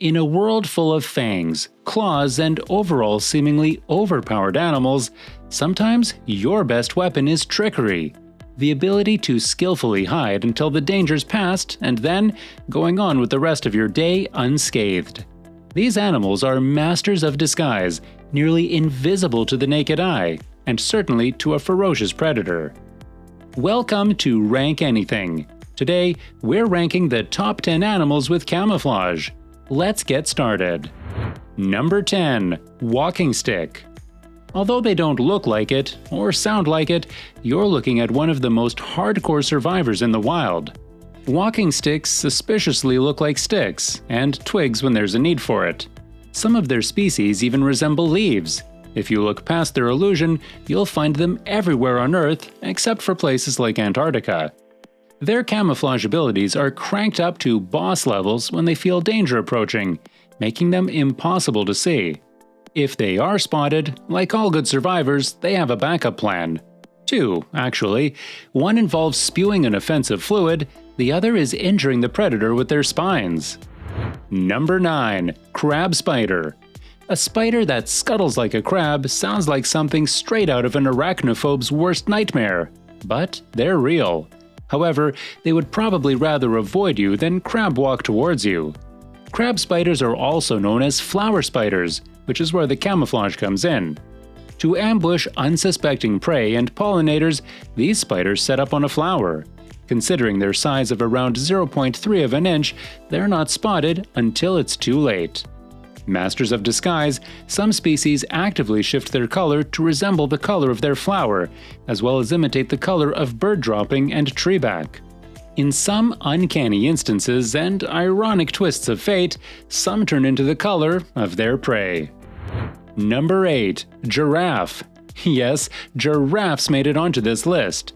In a world full of fangs, claws, and overall seemingly overpowered animals, sometimes your best weapon is trickery. The ability to skillfully hide until the danger's passed and then going on with the rest of your day unscathed. These animals are masters of disguise, nearly invisible to the naked eye, and certainly to a ferocious predator. Welcome to Rank Anything. Today, we're ranking the top 10 animals with camouflage. Let's get started. Number 10. Walkingstick. Although they don't look like it, or sound like it, you're looking at one of the most hardcore survivors in the wild. Walking sticks suspiciously look like sticks, and twigs when there's a need for it. Some of their species even resemble leaves. If you look past their illusion, you'll find them everywhere on Earth, except for places like Antarctica. Their camouflage abilities are cranked up to boss levels when they feel danger approaching, making them impossible to see. If they are spotted, like all good survivors, they have a backup plan. Two, actually. One involves spewing an offensive fluid, the other is injuring the predator with their spines. Number 9. Crab Spider. A spider that scuttles like a crab sounds like something straight out of an arachnophobe's worst nightmare. But they're real. However, they would probably rather avoid you than crab walk towards you. Crab spiders are also known as flower spiders, which is where the camouflage comes in. To ambush unsuspecting prey and pollinators, these spiders set up on a flower. Considering their size of around 0.3 of an inch, they're not spotted until it's too late. Masters of disguise, some species actively shift their color to resemble the color of their flower, as well as imitate the color of bird dropping and tree bark. In some uncanny instances and ironic twists of fate, some turn into the color of their prey. Number 8. Giraffe. Yes, giraffes made it onto this list.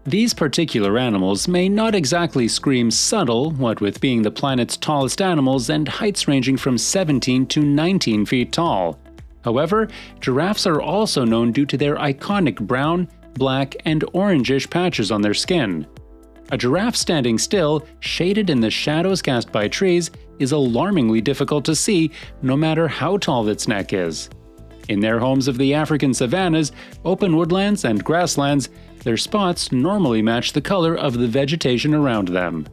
These particular animals may not exactly scream subtle, what with being the planet's tallest animals and heights ranging from 17 to 19 feet tall. However, giraffes are also known due to their iconic brown, black, and orangish patches on their skin. A giraffe standing still, shaded in the shadows cast by trees, is alarmingly difficult to see no matter how tall its neck is. In their homes of the African savannas, open woodlands, and grasslands, their spots normally match the color of the vegetation around them.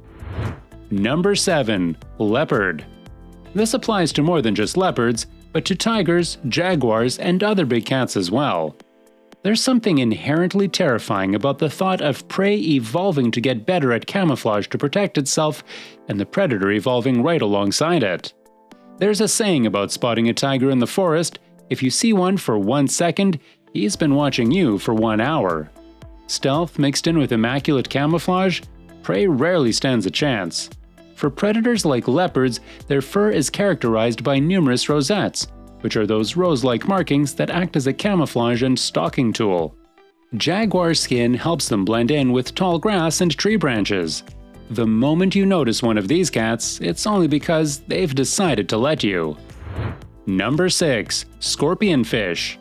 Number 7. Leopard. This applies to more than just leopards, but to tigers, jaguars, and other big cats as well. There's something inherently terrifying about the thought of prey evolving to get better at camouflage to protect itself, and the predator evolving right alongside it. There's a saying about spotting a tiger in the forest: if you see one for 1 second, he's been watching you for 1 hour. Stealth mixed in with immaculate camouflage, prey rarely stands a chance. For predators like leopards, their fur is characterized by numerous rosettes, which are those rose-like markings that act as a camouflage and stalking tool. Jaguar skin helps them blend in with tall grass and tree branches. The moment you notice one of these cats, it's only because they've decided to let you. Number 6. Scorpionfish.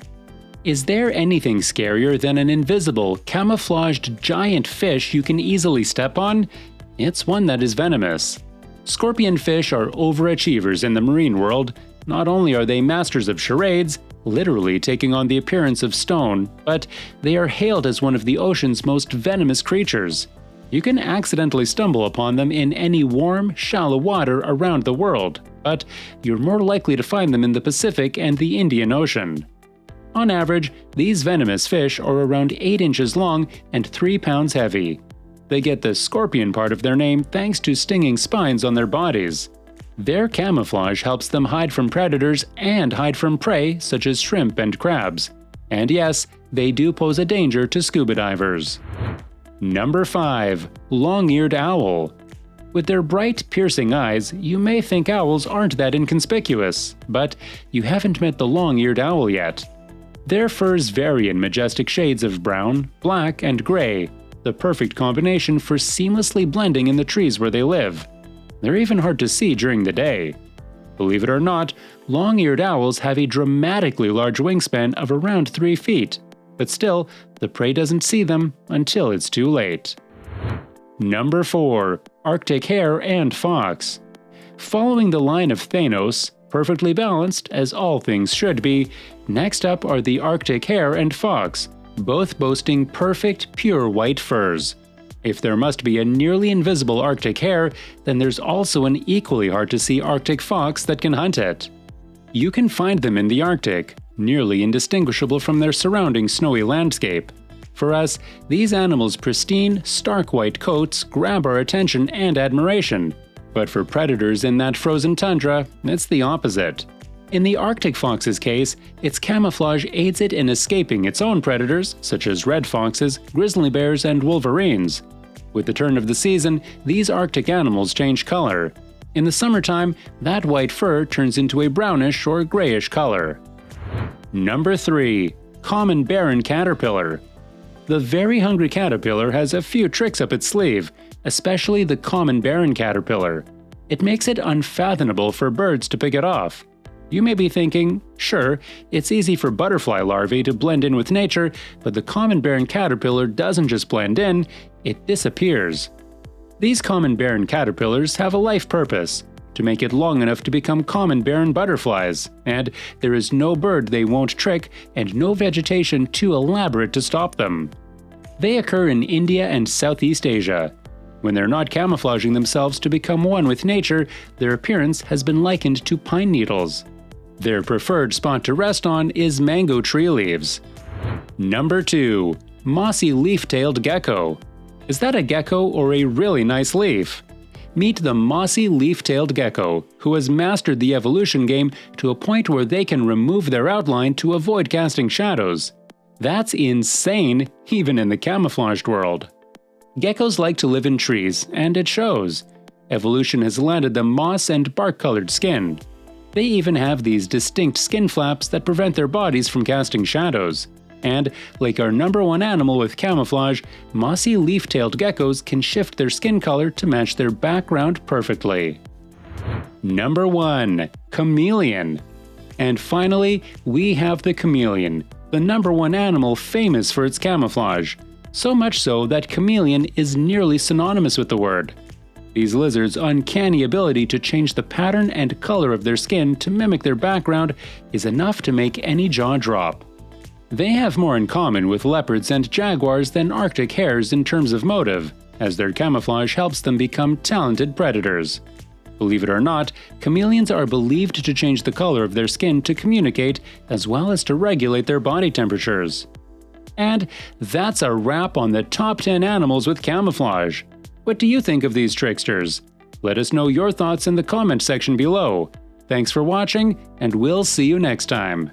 Is there anything scarier than an invisible, camouflaged giant fish you can easily step on? It's one that is venomous. Scorpionfish are overachievers in the marine world. Not only are they masters of charades, literally taking on the appearance of stone, but they are hailed as one of the ocean's most venomous creatures. You can accidentally stumble upon them in any warm, shallow water around the world, but you're more likely to find them in the Pacific and the Indian Ocean. On average, these venomous fish are around 8 inches long and 3 pounds heavy. They get the scorpion part of their name thanks to stinging spines on their bodies. Their camouflage helps them hide from predators and hide from prey such as shrimp and crabs. And yes, they do pose a danger to scuba divers. Number 5. Long-eared owl. With their bright, piercing eyes, you may think owls aren't that inconspicuous, but you haven't met the long-eared owl yet. Their furs vary in majestic shades of brown, black, and gray, the perfect combination for seamlessly blending in the trees where they live. They're even hard to see during the day. Believe it or not, long-eared owls have a dramatically large wingspan of around 3 feet, but still, the prey doesn't see them until it's too late. Number 4. Arctic Hare and Fox. Following the line of Thanos, perfectly balanced, as all things should be, next up are the Arctic hare and fox, both boasting perfect, pure white furs. If there must be a nearly invisible Arctic hare, then there's also an equally hard-to-see Arctic fox that can hunt it. You can find them in the Arctic, nearly indistinguishable from their surrounding snowy landscape. For us, these animals' pristine, stark white coats grab our attention and admiration. But for predators in that frozen tundra, it's the opposite. In the Arctic fox's case, its camouflage aids it in escaping its own predators, such as red foxes, grizzly bears, and wolverines. With the turn of the season, these Arctic animals change color. In the summertime, that white fur turns into a brownish or grayish color. Number 3. Common barren caterpillar. The very hungry caterpillar has a few tricks up its sleeve, especially the common barren caterpillar. It makes it unfathomable for birds to pick it off. You may be thinking, sure, it's easy for butterfly larvae to blend in with nature, but the common barren caterpillar doesn't just blend in, it disappears. These common barren caterpillars have a life purpose: to make it long enough to become common barren butterflies, and there is no bird they won't trick and no vegetation too elaborate to stop them. They occur in India and Southeast Asia. When they're not camouflaging themselves to become one with nature, their appearance has been likened to pine needles. Their preferred spot to rest on is mango tree leaves. Number 2. Mossy leaf-tailed gecko. Is that a gecko or a really nice leaf? Meet the mossy leaf-tailed gecko, who has mastered the evolution game to a point where they can remove their outline to avoid casting shadows. That's insane, even in the camouflaged world. Geckos like to live in trees, and it shows. Evolution has landed them moss and bark-colored skin. They even have these distinct skin flaps that prevent their bodies from casting shadows. And, like our number 1 animal with camouflage, mossy leaf-tailed geckos can shift their skin color to match their background perfectly. Number 1. Chameleon. And finally, we have the chameleon, the number 1 animal famous for its camouflage. So much so that chameleon is nearly synonymous with the word. These lizards' uncanny ability to change the pattern and color of their skin to mimic their background is enough to make any jaw drop. They have more in common with leopards and jaguars than Arctic hares in terms of motive, as their camouflage helps them become talented predators. Believe it or not, chameleons are believed to change the color of their skin to communicate as well as to regulate their body temperatures. And that's a wrap on the top 10 animals with camouflage. What do you think of these tricksters? Let us know your thoughts in the comment section below. Thanks for watching, and we'll see you next time.